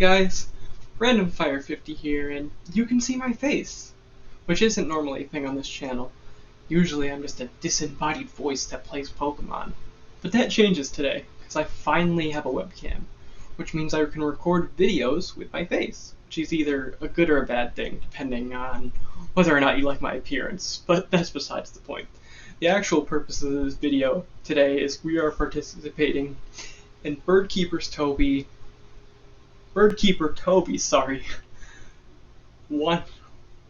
guys, Randomfire50 here, and you can see my face, which isn't normally a thing on this channel. Usually I'm just a disembodied voice that plays Pokemon. But that changes today, because I finally have a webcam, which means I can record videos with my face, which is either a good or a bad thing, depending on whether or not you like my appearance, but that's besides the point. The actual purpose of this video today is we are participating in Birdkeeper Toby's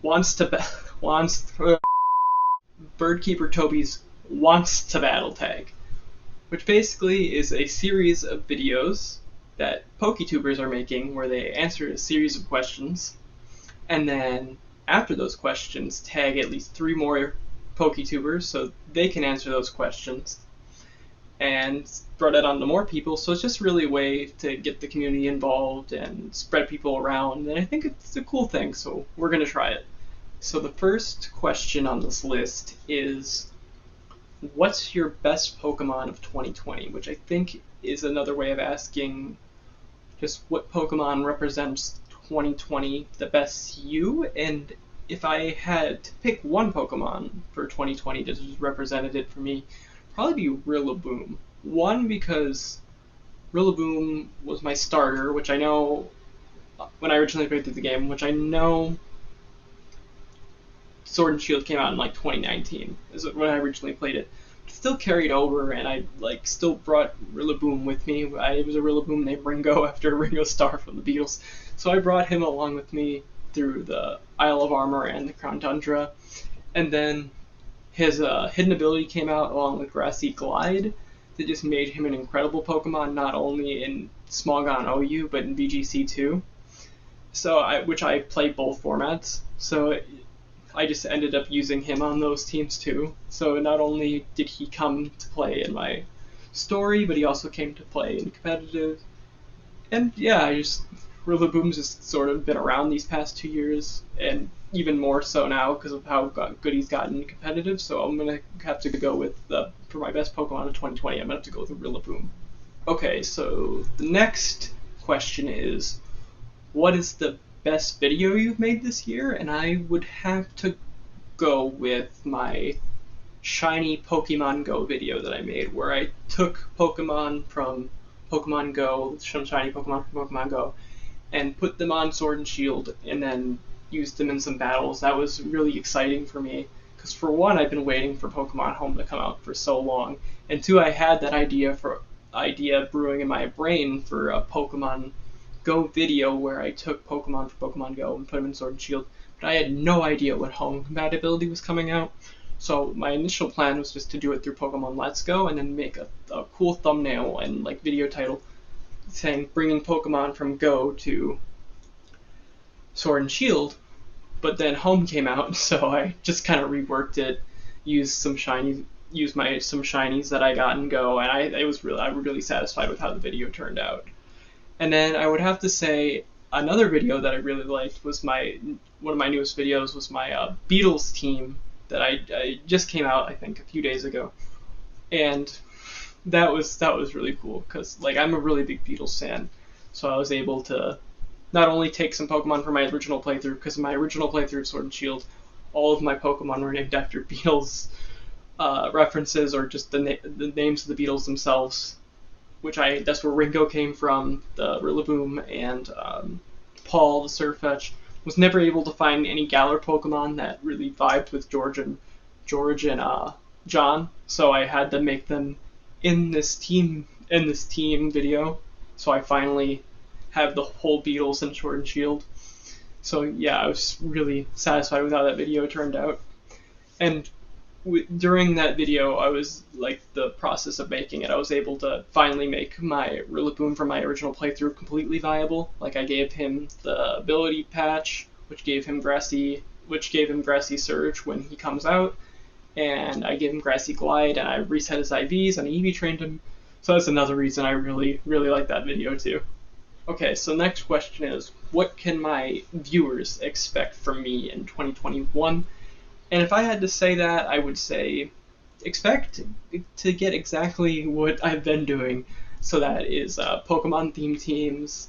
wants to battle tag, which basically is a series of videos that PokeTubers are making where they answer a series of questions, and then after those questions tag at least 3 more PokeTubers so they can answer those questions and spread it on to more people. So it's just really a way to get the community involved and spread people around, and I think it's a cool thing, so we're going to try it. So the first question on this list is, what's your best Pokemon of 2020? Which I think is another way of asking just what Pokemon represents 2020 the best to you, and if I had to pick one Pokemon for 2020 that just represented it for me, probably be Rillaboom. One, because Rillaboom was my starter, which I know when I originally played through the game, which I know Sword and Shield came out in like 2019, is when I originally played it. It still carried over, and I still brought Rillaboom with me. It was a Rillaboom named Ringo after Ringo Starr from the Beatles, so I brought him along with me through the Isle of Armour and the Crown Tundra, and then his hidden ability came out along with Grassy Glide that just made him an incredible Pokemon, not only in Smogon OU but in VGC too. So which I play both formats, so I just ended up using him on those teams too. So not only did he come to play in my story, but he also came to play in competitive. And yeah, Rillaboom's just sort of been around these past 2 years, and even more so now because of how good he's gotten in competitive. So I'm gonna have to go with for my best Pokemon of 2020. I'm gonna have to go with Rillaboom. Okay, so the next question is, what is the best video you've made this year? And I would have to go with my shiny Pokemon Go video that I made, where I took Pokemon from Pokemon Go, some shiny Pokemon from Pokemon Go, and put them on Sword and Shield, and then used them in some battles. That was really exciting for me, because for one, I've been waiting for Pokemon Home to come out for so long, and two, I had that idea brewing in my brain for a Pokemon Go video where I took Pokemon from Pokemon Go and put them in Sword and Shield, but I had no idea what home compatibility was coming out. So my initial plan was just to do it through Pokemon Let's Go and then make a cool thumbnail and video title saying bringing Pokemon from Go to Sword and Shield. But then Home came out, so I just kind of reworked it, used some shinies that I got in Go, and I was really satisfied with how the video turned out. And then I would have to say another video that I really liked was one of my newest videos was my Beatles team that I just came out, I think, a few days ago, and that was really cool because I'm a really big Beatles fan, so I was able to not only take some Pokemon from my original playthrough, because in my original playthrough of Sword and Shield, all of my Pokemon were named after Beatles references or just the names of the Beatles themselves, that's where Ringo came from, the Rillaboom, and Paul the Sirfetch'd. Was never able to find any Galar Pokemon that really vibed with George and John, so I had to make them in this team video. So I finally have the whole Beatles in Sword and Shield. So yeah, I was really satisfied with how that video turned out. And during that video, I was the process of making it, I was able to finally make my Rillaboom from my original playthrough completely viable. I gave him the ability patch, which gave him Grassy Surge when he comes out, and I gave him Grassy Glide, and I reset his IVs, and I EV trained him. So that's another reason I really like that video too. Okay, so next question is, what can my viewers expect from me in 2021? And if I had to say that, I would say expect to get exactly what I've been doing. So that is Pokemon themed teams,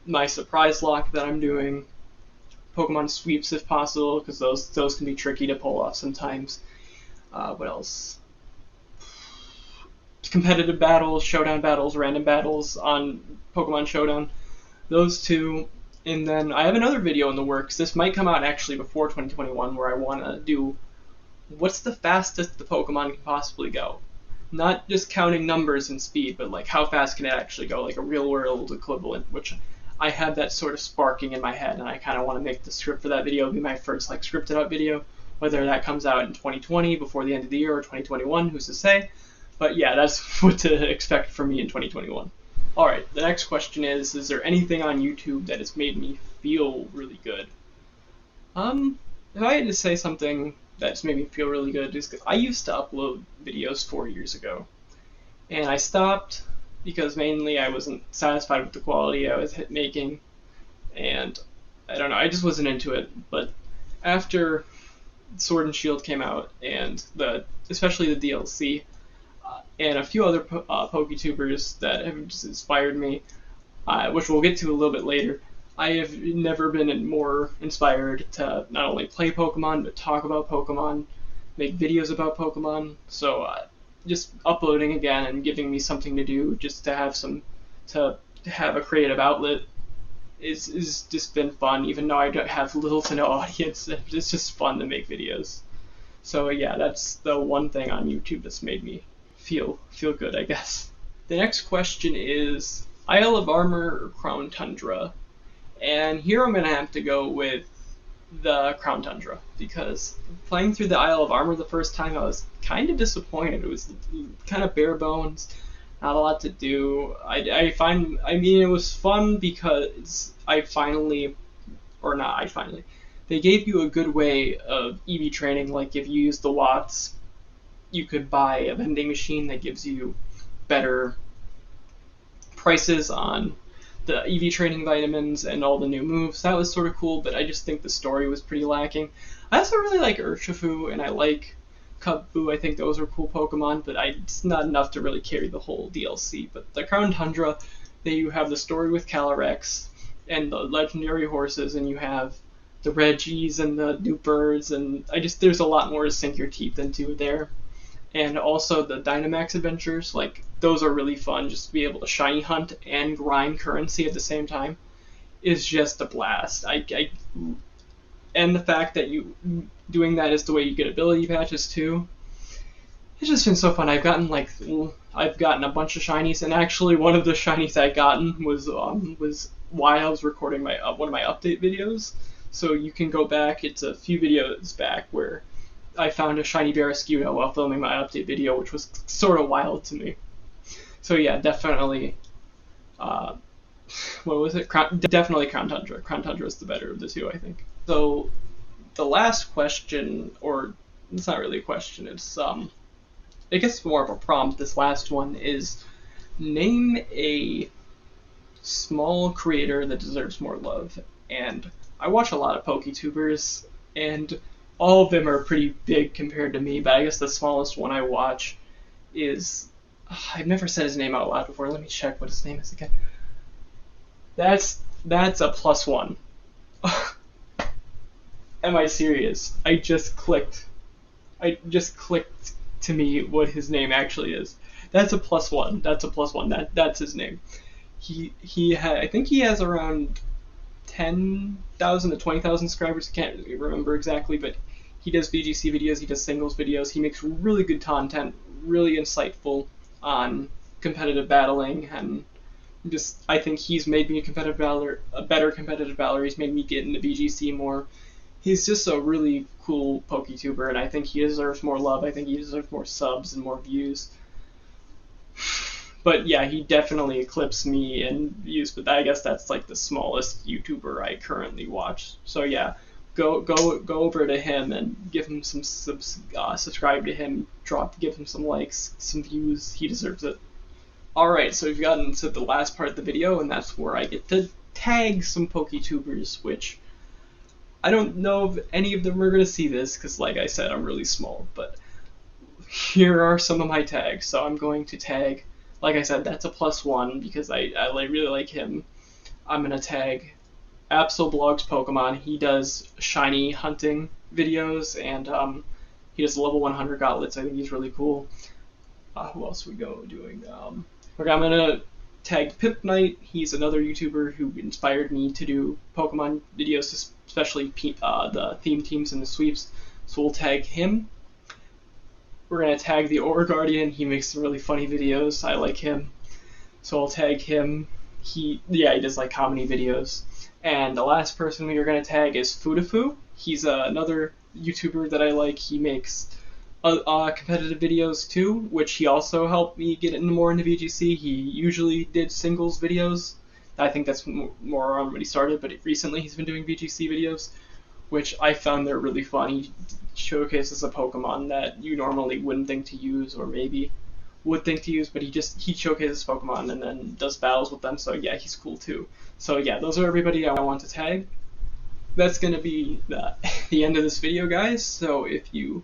my surprise lock that I'm doing, Pokemon sweeps if possible, because those can be tricky to pull off sometimes. What else? Competitive battles, showdown battles, random battles on Pokemon Showdown. Those two. And then I have another video in the works. This might come out actually before 2021, where I want to do what's the fastest the Pokemon can possibly go. Not just counting numbers and speed, but like how fast can it actually go, like a real world equivalent, which I have that sort of sparking in my head, and I kind of want to make the script for that video be my first like scripted out video. Whether that comes out in 2020 before the end of the year or 2021, who's to say? But yeah, that's what to expect from me in 2021. Alright, the next question is there anything on YouTube that has made me feel really good? If I had to say something that's made me feel really good, is I used to upload videos 4 years ago. And I stopped because mainly I wasn't satisfied with the quality I was making. And I don't know, I just wasn't into it. But after Sword and Shield came out, and especially the DLC, and a few other PokeTubers that have just inspired me, which we'll get to a little bit later, I have never been more inspired to not only play Pokemon, but talk about Pokemon, make videos about Pokemon. So just uploading again and giving me something to do, just to have a creative outlet, is just been fun, even though I don't have little to no audience. It's just fun to make videos. So yeah, that's the one thing on YouTube that's made me feel good, I guess. The next question is Isle of Armour or Crown Tundra? And here I'm going to have to go with the Crown Tundra, because playing through the Isle of Armour the first time, I was kind of disappointed. It was kind of bare bones, not a lot to do. It was fun because they gave you a good way of EV training. Like if you use the watts, you could buy a vending machine that gives you better prices on the EV training vitamins and all the new moves. That was sort of cool, but I just think the story was pretty lacking. I also really like Urshifu, and I like Cubfu. I think those are cool Pokemon, but it's not enough to really carry the whole DLC. But the Crown Tundra, you have the story with Calyrex and the legendary horses, and you have the Reggies and the new birds, and there's a lot more to sink your teeth into there. And also the Dynamax adventures, like those are really fun. Just to be able to shiny hunt and grind currency at the same time is just a blast. And the fact that doing that is the way you get ability patches too. It's just been so fun. I've gotten a bunch of shinies, and actually one of the shinies I gotten was while I was recording one of my update videos. So you can go back. It's a few videos back where I found a shiny Barraskewda while filming my update video, which was sort of wild to me. So yeah, definitely. What was it? Definitely Crown Tundra. Crown Tundra is the better of the two, I think. So the last question, or it's not really a question, it's I guess more of a prompt. This last one is name a small creator that deserves more love. And I watch a lot of PokeTubers, and all of them are pretty big compared to me, but I guess the smallest one I watch is... I've never said his name out loud before. Let me check what his name is again. That's a +1. Am I serious? I just clicked to me what his name actually is. That's a +1. That's a +1. That's his name. I think he has around 10,000 to 20,000 subscribers. I can't really remember exactly, but he does VGC videos, he does singles videos, he makes really good content, really insightful on competitive battling, and I think he's made me a better competitive battler. He's made me get into VGC more. He's just a really cool PokeTuber, and I think he deserves more love. I think he deserves more subs and more views. But yeah, he definitely eclipsed me in views, but I guess that's like the smallest YouTuber I currently watch. So yeah, go over to him and give him some subscribe to him, give him some likes, some views. He deserves it. Alright, so we've gotten to the last part of the video, and that's where I get to tag some PokeTubers, which I don't know if any of them are going to see this, because like I said, I'm really small, but here are some of my tags. So I'm going to tag, like I said, that's a +1 because I really like him. I'm gonna tag Absolblogs Pokemon. He does shiny hunting videos, and he does level 100 gauntlets. I think he's really cool. Who else we go doing? Okay, I'm gonna tag Pip Knight. He's another YouTuber who inspired me to do Pokemon videos, especially the theme teams and the sweeps. So we'll tag him. We're gonna tag the Aura Guardian. He makes some really funny videos. I like him, so I'll tag him. He does like comedy videos. And the last person we are gonna tag is Fudafu. He's another YouTuber that I like. He makes competitive videos too, which he also helped me get more into VGC. He usually did singles videos. I think that's more on when he started, but recently he's been doing VGC videos, which I found they're really fun. He showcases a Pokemon that you normally wouldn't think to use, or maybe would think to use, but he showcases Pokemon and then does battles with them, so yeah, he's cool too. So yeah, those are everybody I want to tag. That's going to be the end of this video, guys. So if you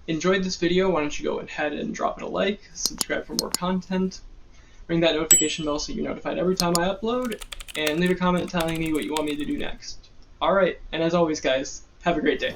enjoyed this video, why don't you go ahead and drop it a like, subscribe for more content, ring that notification bell so you're notified every time I upload, and leave a comment telling me what you want me to do next. Alright, and as always guys, have a great day.